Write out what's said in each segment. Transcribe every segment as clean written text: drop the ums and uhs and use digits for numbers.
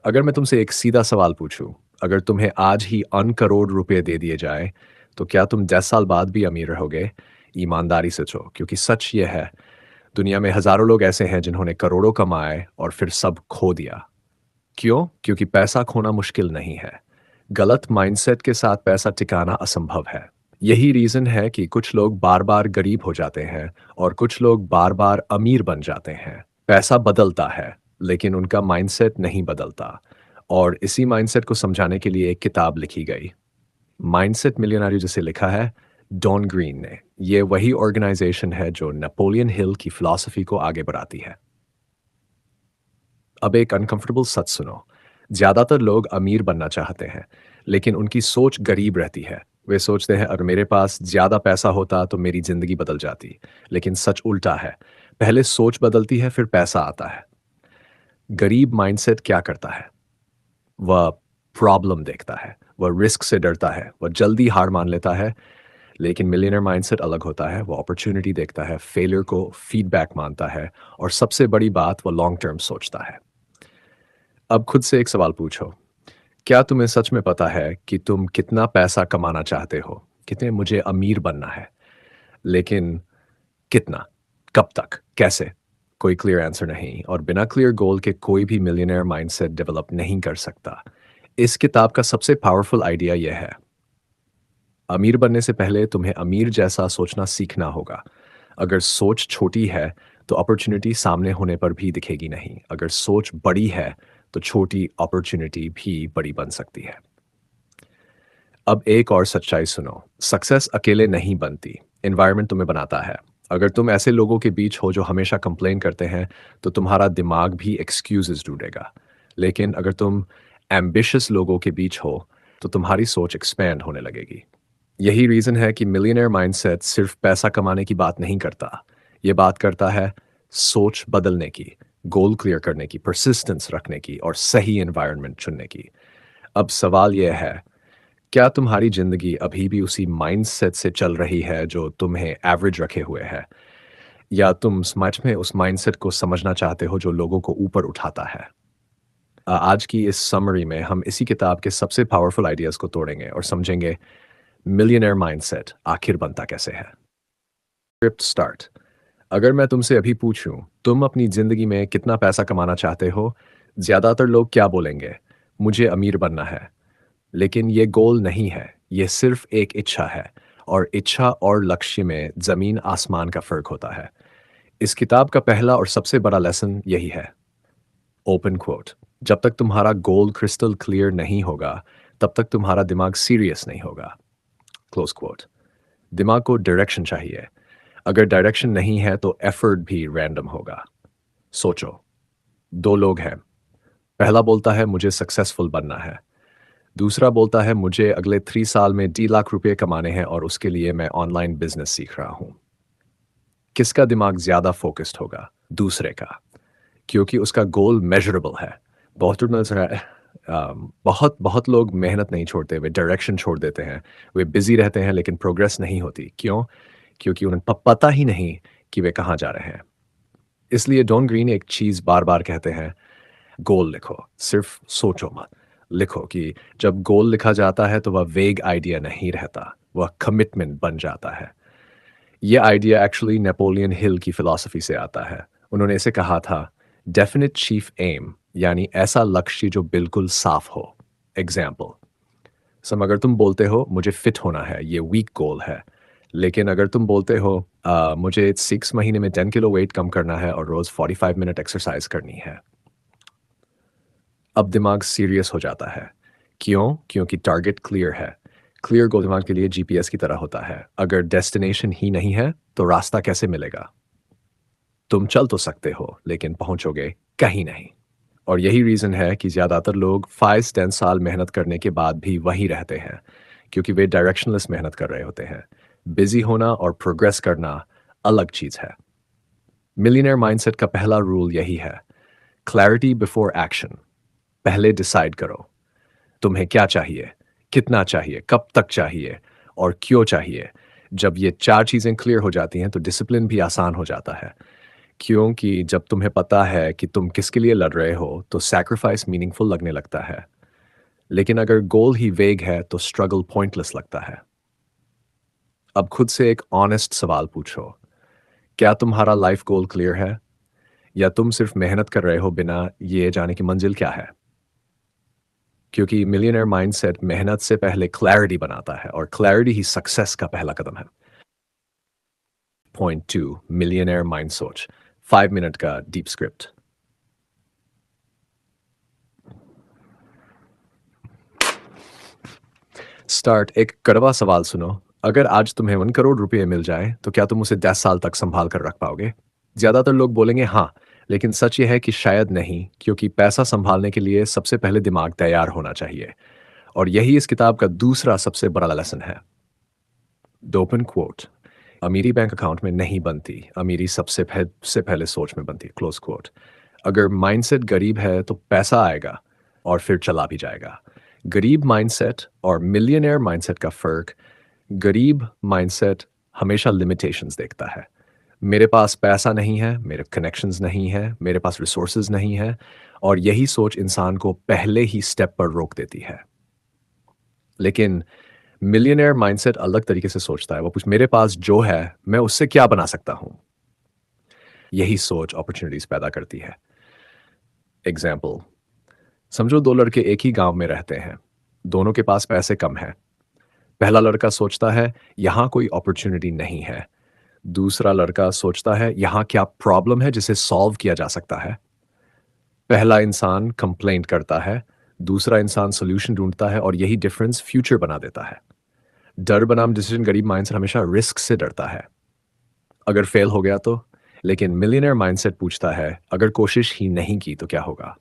अगर मैं तुमसे एक सीधा सवाल पूछूं, अगर तुम्हें आज ही अन करोड़ रुपए दे दिए जाए, तो क्या तुम 10 साल बाद भी अमीर रहोगे? ईमानदारी से सोचो, क्योंकि सच ये है, दुनिया में हजारों लोग ऐसे हैं जिन्होंने करोड़ों कमाए और फिर सब खो दिया। क्यों? क्योंकि पैसा खोना मुश्किल नहीं है। गलत माइंडसेट के साथ पैसा टिकाना असंभव है। यही रीजन है कि कुछ लोग बार बार गरीब हो जाते हैं और कुछ लोग बार बार अमीर बन जाते हैं। पैसा बदलता है, लेकिन उनका माइंडसेट नहीं बदलता। और इसी माइंडसेट को समझाने के लिए एक किताब लिखी गई, माइंडसेट मिलियनरी, जिसे लिखा है डॉन ग्रीन ने। ये वही ऑर्गेनाइजेशन है जो नेपोलियन हिल की फिलॉसफी को आगे बढ़ाती है। अब एक अनकंफर्टेबल सच सुनो। ज्यादातर लोग अमीर बनना चाहते हैं, लेकिन उनकी सोच गरीब रहती है। वे सोचते हैं अगर मेरे पास ज्यादा पैसा होता तो मेरी जिंदगी बदल जाती। लेकिन सच उल्टा है। पहले सोच बदलती है, फिर पैसा आता है। गरीब माइंडसेट क्या करता है? वह प्रॉब्लम देखता है, वह रिस्क से डरता है, वह जल्दी हार मान लेता है। लेकिन मिलियनर माइंडसेट अलग होता है। वो अपॉर्चुनिटी देखता है, फेलियर को फीडबैक मानता है, और सबसे बड़ी बात, वो लॉन्ग टर्म सोचता है। अब खुद से एक सवाल पूछो, क्या तुम्हें सच में पता है कि तुम कितना पैसा कमाना चाहते हो? कितने मुझे अमीर बनना है, लेकिन कितना, कब तक, कैसे? कोई क्लियर आंसर नहीं, और बिना क्लियर गोल के कोई भी मिलियनेयर माइंडसेट डेवलप नहीं कर सकता। इस किताब का सबसे पावरफुल आइडिया यह है, अमीर बनने से पहले तुम्हें अमीर जैसा सोचना सीखना होगा। अगर सोच छोटी है, तो अपॉर्चुनिटी सामने होने पर भी दिखेगी नहीं। अगर सोच बड़ी है, तो छोटी अपॉर्चुनिटी भी बड़ी बन सकती है। अब एक और सच्चाई सुनो, सक्सेस अकेले नहीं बनती, एनवायरनमेंट तुम्हें बनाता है। अगर तुम ऐसे लोगों के बीच हो जो हमेशा कंप्लेन करते हैं, तो तुम्हारा दिमाग भी एक्सक्यूजेस ढूंढेगा। लेकिन अगर तुम एम्बिशियस लोगों के बीच हो, तो तुम्हारी सोच एक्सपैंड होने लगेगी। यही रीजन है कि मिलियनेयर माइंडसेट सिर्फ पैसा कमाने की बात नहीं करता। ये बात करता है सोच बदलने की, गोल क्लियर करने की, परसिस्टेंस रखने की, और सही एनवायरनमेंट चुनने की। अब सवाल यह है, क्या तुम्हारी जिंदगी अभी भी उसी माइंडसेट से चल रही है जो तुम्हें एवरेज रखे हुए है, या तुम सच में उस माइंडसेट को समझना चाहते हो जो लोगों को ऊपर उठाता है? आज की इस समरी में हम इसी किताब के सबसे पावरफुल आइडियाज को तोड़ेंगे और समझेंगे मिलियनेयर माइंडसेट आखिर बनता कैसे है। Script start. अगर मैं तुमसे अभी पूछूं, तुम अपनी जिंदगी में कितना पैसा कमाना चाहते हो, ज्यादातर लोग क्या बोलेंगे? मुझे अमीर बनना है। लेकिन ये गोल नहीं है, ये सिर्फ एक इच्छा है। और इच्छा और लक्ष्य में जमीन आसमान का फर्क होता है। इस किताब का पहला और सबसे बड़ा लेसन यही है, ओपन क्वोट, जब तक तुम्हारा गोल क्रिस्टल क्लियर नहीं होगा, तब तक तुम्हारा दिमाग सीरियस नहीं होगा। Close quote. दिमाग को डायरेक्शन चाहिए। अगर डायरेक्शन नहीं है, तो एफर्ट भी रैंडम होगा। सोचो, दो लोग हैं। पहला बोलता है मुझे सक्सेसफुल बनना है। दूसरा बोलता है मुझे अगले 3 साल में 2 लाख रुपए कमाने हैं और उसके लिए मैं ऑनलाइन बिजनेस सीख रहा हूं। किसका दिमाग ज्यादा फोकस्ड होगा? दूसरे का, क्योंकि उसका गोल मेजरेबल है। बहुत बहुत बहुत लोग मेहनत नहीं छोड़ते, वे डायरेक्शन छोड़ देते हैं। वे बिजी रहते हैं, लेकिन प्रोग्रेस नहीं होती। क्यों? क्योंकि उन्हें पता ही नहीं कि वे कहाँ जा रहे हैं। इसलिए डॉन ग्रीन एक चीज बार बार कहते हैं, गोल लिखो, सिर्फ सोचो मत। लिखो कि जब गोल लिखा जाता है, तो वह वेग आइडिया नहीं रहता, वह कमिटमेंट बन जाता है। यह आइडिया एक्चुअली नेपोलियन हिल की फिलॉसफी से आता है। उन्होंने इसे कहा था डेफिनिट चीफ एम, यानी ऐसा लक्ष्य जो बिल्कुल साफ हो। एग्जाम्पल, अगर तुम बोलते हो मुझे फिट होना है, ये वीक गोल है। लेकिन अगर तुम बोलते हो मुझे 6 महीने में 10 किलो वेट कम करना है और रोज 45 मिनट एक्सरसाइज करनी है, अब दिमाग सीरियस हो जाता है। क्यों? क्योंकि टारगेट क्लियर है। क्लियर गोल दिमाग के लिए जीपीएस की तरह होता है। अगर डेस्टिनेशन ही नहीं है, तो रास्ता कैसे मिलेगा? तुम चल तो सकते हो, लेकिन पहुंचोगे कहीं नहीं। और यही रीजन है कि ज्यादातर लोग 5-10 साल मेहनत करने के बाद भी वहीं रहते हैं, क्योंकि वे डायरेक्शनलेस मेहनत कर रहे होते हैं। बिजी होना और प्रोग्रेस करना अलग चीज है। मिलियनेयर माइंडसेट का पहला रूल यही है, क्लैरिटी बिफोर एक्शन। पहले डिसाइड करो, तुम्हें क्या चाहिए, कितना चाहिए, कब तक चाहिए, और क्यों चाहिए। जब ये चार चीजें क्लियर हो जाती हैं, तो डिसिप्लिन भी आसान हो जाता है। क्योंकि जब तुम्हें पता है कि तुम किसके लिए लड़ रहे हो, तो सैक्रिफाइस मीनिंगफुल लगने लगता है। लेकिन अगर गोल ही वेग है, तो स्ट्रगल पॉइंटलेस लगता है। अब खुद से एक ऑनेस्ट सवाल पूछो, क्या तुम्हारा लाइफ गोल क्लियर है? या तुम सिर्फ मेहनत कर रहे हो बिना ये जाने की मंजिल क्या है? क्योंकि मिलियनेयर माइंडसेट मेहनत से पहले क्लैरिटी बनाता है, और क्लैरिटी ही सक्सेस का पहला कदम है। पॉइंट टू, मिलियनेयर माइंड सोच। 5 मिनट का डीप स्क्रिप्ट। स्टार्ट। एक कड़वा सवाल सुनो। अगर आज तुम्हें 1 करोड़ रुपए मिल जाए, तो क्या तुम उसे 10 साल तक संभाल कर रख पाओगे? ज्यादातर लोग बोलेंगे हाँ, लेकिन सच यह है कि शायद नहीं, क्योंकि पैसा संभालने के लिए सबसे पहले दिमाग तैयार होना चाहिए। और यही इस किताब का दूसरा सबसे बड़ा लेसन है। Open quote. अमीरी बैंक अकाउंट में नहीं बनती, अमीरी से पहले सोच में बनती। Close quote. अगर माइंडसेट गरीब है तो पैसा आएगा और फिर चला भी जाएगा। गरीब माइंडसेट और मिलियनेयर माइंडसेट का फर्क, गरीब माइंडसेट हमेशा लिमिटेशंस देखता है। मेरे पास पैसा नहीं है, मेरे कनेक्शंस नहीं है, मेरे पास रिसोर्सेज नहीं है, और यही सोच इंसान को पहले ही स्टेप पर रोक देती है। लेकिन मिलियनेयर माइंडसेट अलग तरीके से सोचता है। वो पूछ, मेरे पास जो है मैं उससे क्या बना सकता हूं? यही सोच अपॉर्चुनिटीज पैदा करती है। एग्जाम्पल, समझो दो लड़के एक ही गांव में रहते हैं। दोनों के पास पैसे कम है। पहला लड़का सोचता है यहां कोई अपॉर्चुनिटी नहीं है। दूसरा लड़का सोचता है यहां क्या प्रॉब्लम है जिसे सॉल्व किया जा सकता है। पहला इंसान कंप्लेंट करता है, दूसरा इंसान सोल्यूशन ढूंढता है, और यही डिफरेंस फ्यूचर बना देता है। डर बनाम डिसीजन, गरीब माइंडसेट हमेशा रिस्क से डरता है। अगर फेल हो गया तो? लेकिन मिलियनेयर माइंडसेट पूछता है, अगर कोशिश ही नहीं की तो क्या होगा?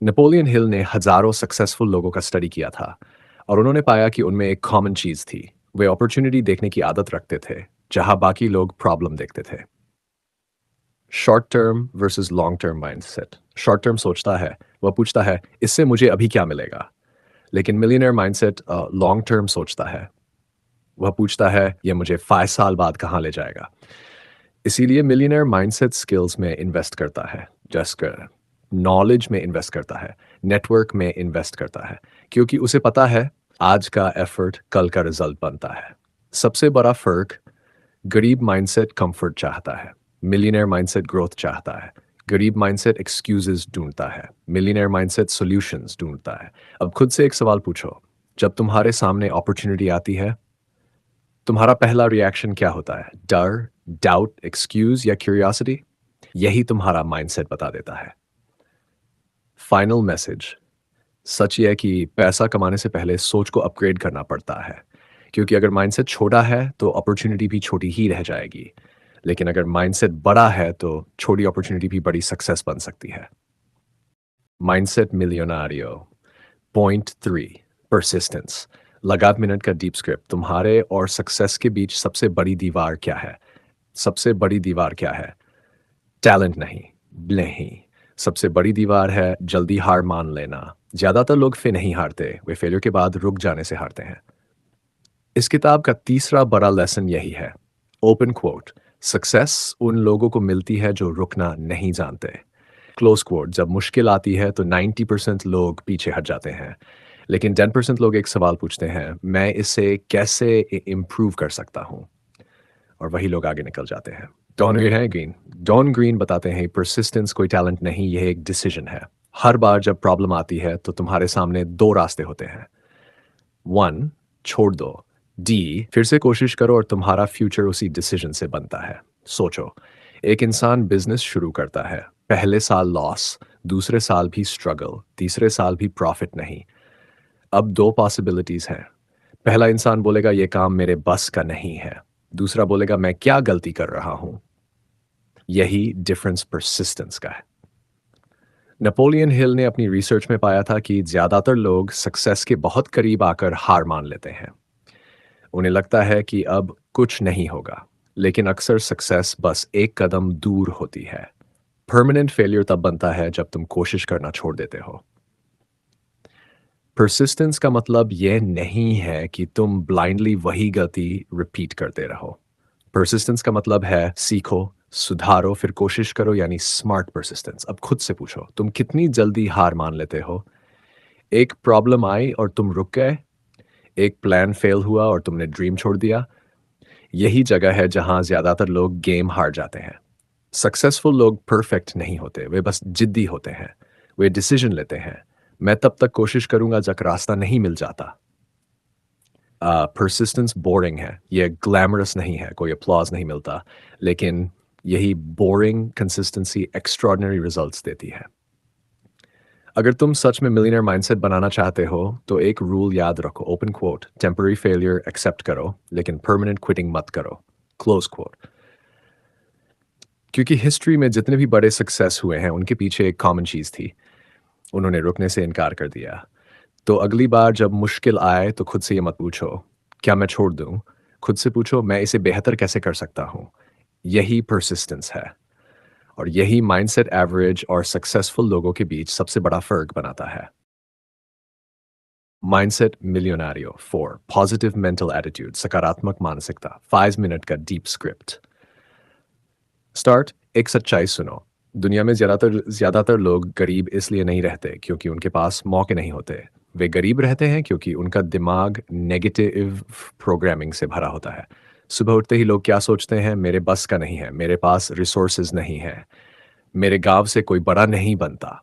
नेपोलियन हिल ने हजारों सक्सेसफुल लोगों का स्टडी किया था, और उन्होंने पाया कि उनमें एक कॉमन चीज थी। वे अपॉर्चुनिटी देखने की आदत रखते थे, जहां बाकी लोग प्रॉब्लम देखते थे। Short term versus long term mindset. Short term सोचता है, वह पूछता है इससे मुझे अभी क्या मिलेगा। लेकिन मिलियनेयर माइंडसेट लॉन्ग टर्म सोचता है। वह पूछता है यह मुझे 5 साल बाद कहाँ ले जाएगा। इसीलिए मिलियनेयर माइंडसेट स्किल्स में इन्वेस्ट करता है, जस्ट नॉलेज में इन्वेस्ट करता है, नेटवर्क में इन्वेस्ट करता है, क्योंकि उसे पता है आज का एफर्ट कल का रिजल्ट बनता है। सबसे बड़ा फर्क, गरीब माइंडसेट कंफर्ट चाहता है, मिलियनेयर माइंडसेट ग्रोथ चाहता है। गरीब माइंडसेट एक्सक्यूजेस ढूंढता है, मिलियनेयर माइंडसेट सॉल्यूशंस ढूंढता है। अब खुद से एक सवाल पूछो, जब तुम्हारे सामने अपॉर्चुनिटी आती है, तुम्हारा पहला रिएक्शन क्या होता है? डर, डाउट, एक्सक्यूज या क्यूरियोसिटी? यही तुम्हारा माइंडसेट बता देता है। Final message. सच ये है कि पैसा कमाने से पहले सोच को अपग्रेड करना पड़ता है, क्योंकि अगर माइंडसेट छोटा है तो अपॉर्चुनिटी भी छोटी ही रह जाएगी। लेकिन अगर माइंडसेट बड़ा है तो छोटी अपॉर्चुनिटी भी बड़ी सक्सेस बन सकती है। माइंडसेट मिलियोनारियो। Point three, persistence. लगा मिनट का डीप स्क्रिप्ट। तुम्हारे और सक्सेस के बीच सबसे बड़ी दीवार क्या है? सबसे बड़ी दीवार क्या है? टैलेंट नहीं, नहीं। सबसे बड़ी दीवार है जल्दी हार मान लेना। ज्यादातर लोग फिर नहीं हारते, वे फेलियर के बाद रुक जाने से हारते हैं। इस किताब का तीसरा बड़ा लेसन यही है। Open quote. सक्सेस उन लोगों को मिलती है जो रुकना नहीं जानते। Close quote. जब मुश्किल आती है तो 90% लोग पीछे हट जाते हैं, लेकिन 10% लोग एक सवाल पूछते हैं, मैं इसे कैसे इम्प्रूव कर सकता हूँ? और वही लोग आगे निकल जाते हैं। डॉन ग्रीन बताते हैं परसिस्टेंस कोई टैलेंट नहीं, यह एक डिसीजन है। हर बार जब प्रॉब्लम आती है तो तुम्हारे सामने दो रास्ते होते हैं। वन, छोड़ दो। डी, फिर से कोशिश करो, और तुम्हारा फ्यूचर उसी डिसीजन से बनता है। सोचो, एक इंसान बिजनेस शुरू करता है। पहले साल लॉस, दूसरे साल भी स्ट्रगल, तीसरे साल भी प्रॉफिट नहीं। अब दो पॉसिबिलिटीज हैं। पहला इंसान बोलेगा ये काम मेरे बस का नहीं है। दूसरा बोलेगा मैं क्या गलती कर रहा हूं। यही डिफरेंस परसिस्टेंस का है। नेपोलियन हिल ने अपनी रिसर्च में पाया था कि ज्यादातर लोग सक्सेस के बहुत करीब आकर हार मान लेते हैं। उन्हें लगता है कि अब कुछ नहीं होगा, लेकिन अक्सर सक्सेस बस एक कदम दूर होती है। परमानेंट फेलियर तब बनता है जब तुम कोशिश करना छोड़ देते हो। परसिस्टेंस का मतलब यह नहीं है कि तुम ब्लाइंडली वही गलती रिपीट करते रहो। परसिस्टेंस का मतलब है सीखो, सुधारो, फिर कोशिश करो, यानी स्मार्ट परसिस्टेंस। अब खुद से पूछो, तुम कितनी जल्दी हार मान लेते हो? एक प्रॉब्लम आई और तुम रुक गए, एक प्लान फेल हुआ और तुमने ड्रीम छोड़ दिया। यही जगह है जहां ज्यादातर लोग गेम हार जाते हैं। सक्सेसफुल लोग परफेक्ट नहीं होते, वे बस जिद्दी होते हैं। वे डिसीजन लेते हैं, मैं तब तक कोशिश करूंगा जब रास्ता नहीं मिल जाता। परसिस्टेंस बोरिंग है, ये ग्लैमरस नहीं है, कोई अप्लॉज नहीं मिलता, लेकिन यही बोरिंग कंसिस्टेंसी एक्स्ट्रॉर्डिनरी रिजल्ट्स देती है। अगर तुम सच में मिलियनर माइंडसेट बनाना चाहते हो तो एक रूल याद रखो, open quote, temporary failure accept करो लेकिन परमानेंट क्विटिंग मत करो, क्लोज क्वोट। क्योंकि हिस्ट्री में जितने भी बड़े सक्सेस हुए हैं उनके पीछे एक कॉमन चीज़ थी, उन्होंने रुकने से इनकार कर दिया। तो अगली बार जब मुश्किल आए तो खुद से ये मत पूछो क्या मैं छोड़ दूं, खुद से पूछो मैं इसे बेहतर कैसे कर सकता हूं। यही परसिस्टेंस है, और यही माइंडसेट एवरेज और सक्सेसफुल लोगों के बीच सबसे बड़ा फर्क बनाता है। माइंडसेट मिलियोनारियो 4 पॉजिटिव मेंटल एटीट्यूड, सकारात्मक मानसिकता। 5 मिनट का डीप स्क्रिप्ट। स्टार्ट। एक सच्चाई सुनो, दुनिया में ज्यादातर ज्यादातर लोग गरीब इसलिए नहीं रहते क्योंकि उनके पास मौके नहीं होते। वे गरीब रहते हैं क्योंकि उनका दिमाग नेगेटिव प्रोग्रामिंग से भरा होता है। सुबह उठते ही लोग क्या सोचते हैं? मेरे बस का नहीं है, मेरे पास रिसोर्सेज नहीं है, मेरे गांव से कोई बड़ा नहीं बनता।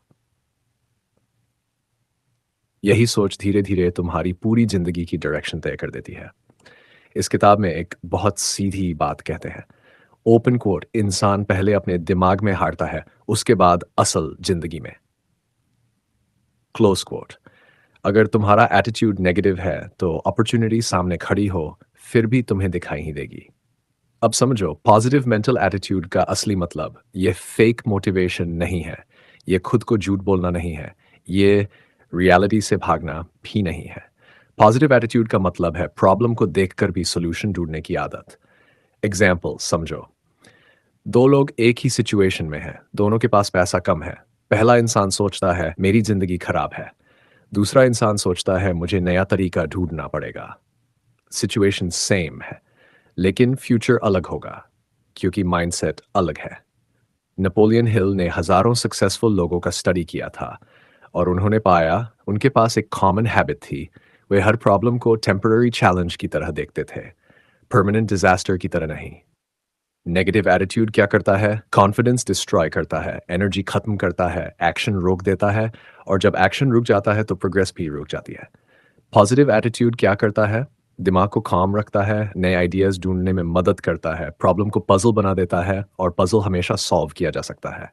यही सोच धीरे धीरे तुम्हारी पूरी जिंदगी की डायरेक्शन तय कर देती है। इस किताब में एक बहुत सीधी बात कहते हैं, ओपन कोट, इंसान पहले अपने दिमाग में हारता है, उसके बाद असल जिंदगी में। क्लोज कोट, अगर तुम्हारा एटीट्यूड नेगेटिव है तो अपॉर्चुनिटी सामने खड़ी हो फिर भी तुम्हें दिखाई ही देगी। अब समझो, पॉजिटिव मेंटल एटीट्यूड का असली मतलब ये फेक मोटिवेशन नहीं है, ये खुद को झूठ बोलना नहीं है, ये रियलिटी से भागना भी नहीं है। पॉजिटिव एटीट्यूड का मतलब है प्रॉब्लम को देखकर भी सॉल्यूशन ढूंढने की आदत। एग्जाम्पल समझो, दो लोग एक ही सिचुएशन में हैं, दोनों के पास पैसा कम है। पहला इंसान सोचता है मेरी जिंदगी खराब है, दूसरा इंसान सोचता है मुझे नया तरीका ढूंढना पड़ेगा। सिचुएशन सेम है लेकिन फ्यूचर अलग होगा क्योंकि माइंडसेट अलग है। नेपोलियन हिल ने हजारों सक्सेसफुल लोगों का स्टडी किया था और उन्होंने पाया उनके पास एक कॉमन हैबिट थी, वे हर प्रॉब्लम को टेम्पररी चैलेंज की तरह देखते थे, परमानेंट डिजास्टर की तरह नहीं। नेगेटिव एटीट्यूड क्या करता है? कॉन्फिडेंस डिस्ट्रॉय करता है, एनर्जी खत्म करता है, एक्शन रोक देता है, और जब एक्शन रुक जाता है तो प्रोग्रेस भी रुक जाती है। पॉजिटिव एटीट्यूड क्या करता है? दिमाग को काम रखता है, नए आइडियाज ढूंढने में मदद करता है, प्रॉब्लम को पजल बना देता है, और पजल हमेशा सॉल्व किया जा सकता है।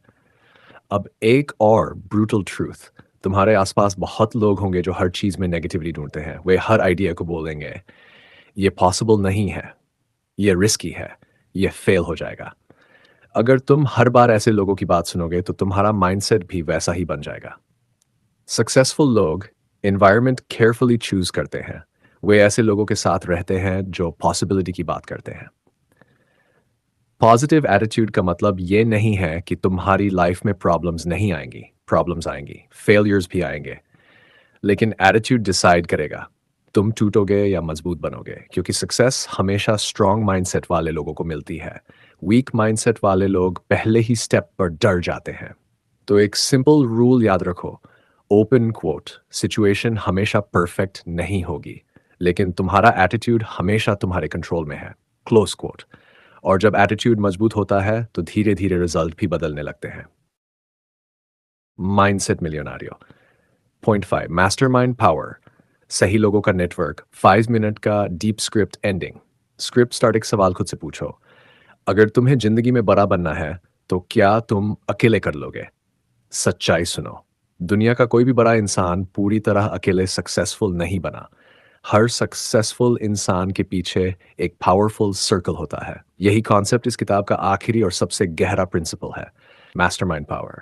अब एक और ब्रूटल ट्रूथ, तुम्हारे आसपास बहुत लोग होंगे जो हर चीज में नेगेटिविटी ढूंढते हैं। वे हर आइडिया को बोलेंगे ये पॉसिबल नहीं है, ये रिस्की है, ये फेल हो जाएगा। अगर तुम हर बार ऐसे लोगों की बात सुनोगे तो तुम्हारा माइंडसेट भी वैसा ही बन जाएगा। सक्सेसफुल लोग एनवायरनमेंट केयरफुली चूज करते हैं, वे ऐसे लोगों के साथ रहते हैं जो पॉसिबिलिटी की बात करते हैं। पॉजिटिव एटीट्यूड का मतलब ये नहीं है कि तुम्हारी लाइफ में प्रॉब्लम्स नहीं आएंगी, प्रॉब्लम्स आएंगी, फेलियर्स भी आएंगे, लेकिन एटीट्यूड डिसाइड करेगा तुम टूटोगे या मजबूत बनोगे, क्योंकि सक्सेस हमेशा स्ट्रांग माइंडसेट वाले लोगों को मिलती है। वीक माइंडसेट वाले लोग पहले ही स्टेप पर डर जाते हैं। तो एक सिंपल रूल याद रखो, ओपन क्वोट, सिचुएशन हमेशा परफेक्ट नहीं होगी लेकिन तुम्हारा एटीट्यूड हमेशा तुम्हारे कंट्रोल में है, क्लोज क्वोट। और जब एटीट्यूड मजबूत होता है तो धीरे धीरे रिजल्ट भी बदलने लगते हैं। माइंडसेट मिलियनारियो। पॉइंट 5 मास्टरमाइंड पावर, सही लोगों का नेटवर्क। 5 मिनट का deep script ending. Script start, एक सवाल खुद से पूछो, अगर तुम्हें जिंदगी में बड़ा बनना है तो क्या तुम अकेले कर लोगे? सच्चाई सुनो, दुनिया का कोई भी बड़ा इंसान पूरी तरह अकेले सक्सेसफुल नहीं बना। हर सक्सेसफुल इंसान के पीछे एक पावरफुल सर्कल होता है। यही कॉन्सेप्ट इस किताब का आखिरी और सबसे गहरा प्रिंसिपल है, मास्टरमाइंड पावर।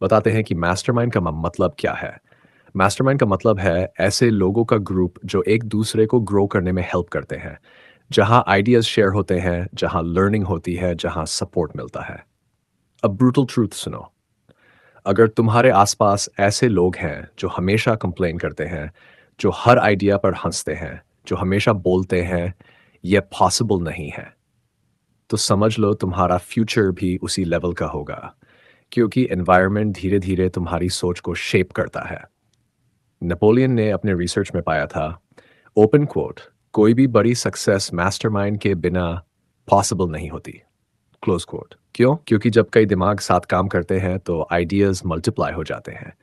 बताते हैं कि मास्टरमाइंड का मतलब क्या है। मास्टरमाइंड का मतलब है ऐसे लोगों का ग्रुप जो एक दूसरे को ग्रो करने में हेल्प करते हैं, जहां आइडियाज शेयर होते हैं, जहां लर्निंग होती है, जहां सपोर्ट मिलता है। अब ब्रूटल ट्रूथ सुनो, अगर तुम्हारे आसपास ऐसे लोग हैं जो हमेशा कंप्लेन करते हैं, जो हर आइडिया पर हंसते हैं, जो हमेशा बोलते हैं यह पॉसिबल नहीं है, तो समझ लो तुम्हारा फ्यूचर भी उसी लेवल का होगा, क्योंकि एनवायरनमेंट धीरे-धीरे तुम्हारी सोच को शेप करता है। नेपोलियन ने अपने रिसर्च में पाया था, ओपन कोट, कोई भी बड़ी सक्सेस मास्टरमाइंड के बिना पॉसिबल नहीं होती। Close quote. क्यों? क्योंकि जब कई दिमाग साथ काम करते हैं तो आइडियाज मल्टीप्लाई हो जाते हैं।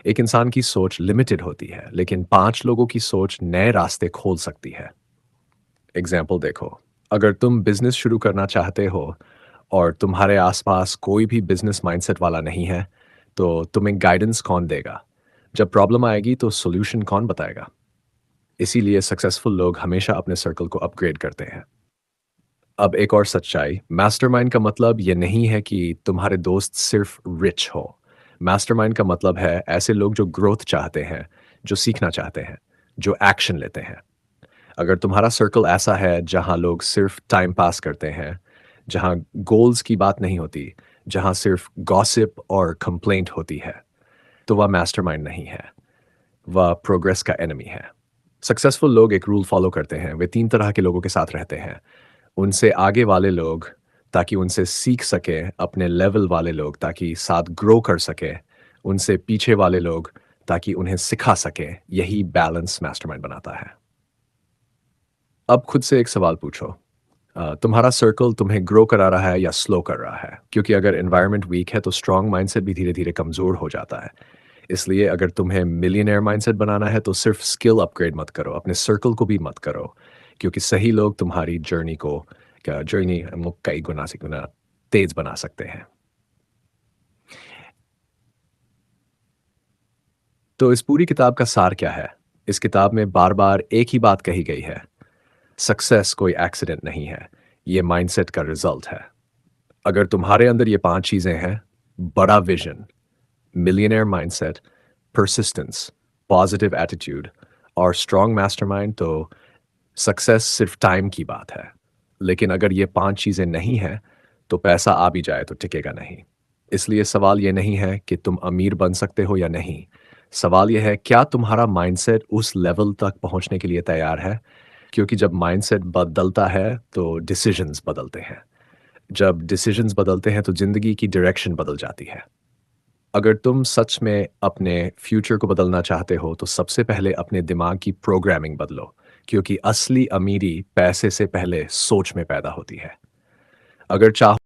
एक इंसान की सोच लिमिटेड होती है, लेकिन 5 लोगों की सोच नए रास्ते खोल सकती है। एग्जाम्पल देखो, अगर तुम बिजनेस शुरू करना चाहते हो और तुम्हारे आसपास कोई भी बिजनेस माइंडसेट वाला नहीं है, तो तुम्हें गाइडेंस कौन देगा? जब प्रॉब्लम आएगी तो सॉल्यूशन कौन बताएगा? इसीलिए सक्सेसफुल लोग हमेशा अपने सर्कल को अपग्रेड करते हैं। अब एक और सच्चाई, मास्टरमाइंड का मतलब ये नहीं है कि तुम्हारे दोस्त सिर्फ रिच हो। मास्टरमाइंड का मतलब है ऐसे लोग जो ग्रोथ चाहते हैं, जो सीखना चाहते हैं, जो एक्शन लेते हैं। अगर तुम्हारा सर्कल ऐसा है जहां लोग सिर्फ टाइम पास करते हैं, जहां गोल्स की बात नहीं होती, जहां सिर्फ गॉसिप और कंप्लेंट होती है, तो वह मास्टरमाइंड नहीं है, वह प्रोग्रेस का एनिमी है। सक्सेसफुल लोग एक रूल फॉलो करते हैं, वे 3 तरह के लोगों के साथ रहते हैं। उनसे आगे वाले लोग ताकि उनसे सीख सकें, अपने लेवल वाले लोग ताकि साथ ग्रो कर सकें, उनसे पीछे वाले लोग ताकि उन्हें सिखा सकें, यही बैलेंस मास्टरमाइंड बनाता है। अब खुद से एक सवाल पूछो, तुम्हारा सर्कल तुम्हें ग्रो करा रहा है या स्लो कर रहा है? क्योंकि अगर एनवायरनमेंट वीक है तो स्ट्रॉन्ग माइंडसेट भी धीरे-धीरे कमज़ोर हो जाता है। इसलिए अगर तुम्हें मिलियनेयर माइंडसेट बनाना है तो सिर्फ स्किल अपग्रेड मत करो, अपने सर्कल को भी मत करो, क्योंकि सही लोग तुम्हारी जर्नी कई गुना से गुना तेज बना सकते हैं। तो इस पूरी किताब का सार क्या है? इस किताब में बार-बार एक ही बात कही गई है, सक्सेस कोई एक्सीडेंट नहीं है, ये माइंडसेट का रिजल्ट है। अगर तुम्हारे अंदर ये 5 चीज़ें हैं, बड़ा vision, millionaire mindset, persistence, positive attitude और स्ट्रॉन्ग मास्टरमाइंड, तो सक्सेस सिर्फ टाइम की बात है। लेकिन अगर ये 5 चीज़ें नहीं हैं, तो पैसा आ भी जाए तो टिकेगा नहीं। इसलिए सवाल ये नहीं है कि तुम अमीर बन सकते हो या नहीं। सवाल ये है, क्या तुम्हारा माइंडसेट उस लेवल तक पहुँचने के लिए तैयार है? क्योंकि जब माइंडसेट बदलता है, तो डिसीजंस बदलते हैं। जब डिसीजंस बदलते हैं, तो ज़िंदगी की डायरेक्शन बदल जाती है। अगर तुम सच में अपने फ्यूचर को बदलना चाहते हो, तो सबसे पहले अपने दिमाग की प्रोग्रामिंग बदलो, क्योंकि असली अमीरी पैसे से पहले सोच में पैदा होती है। अगर चाहो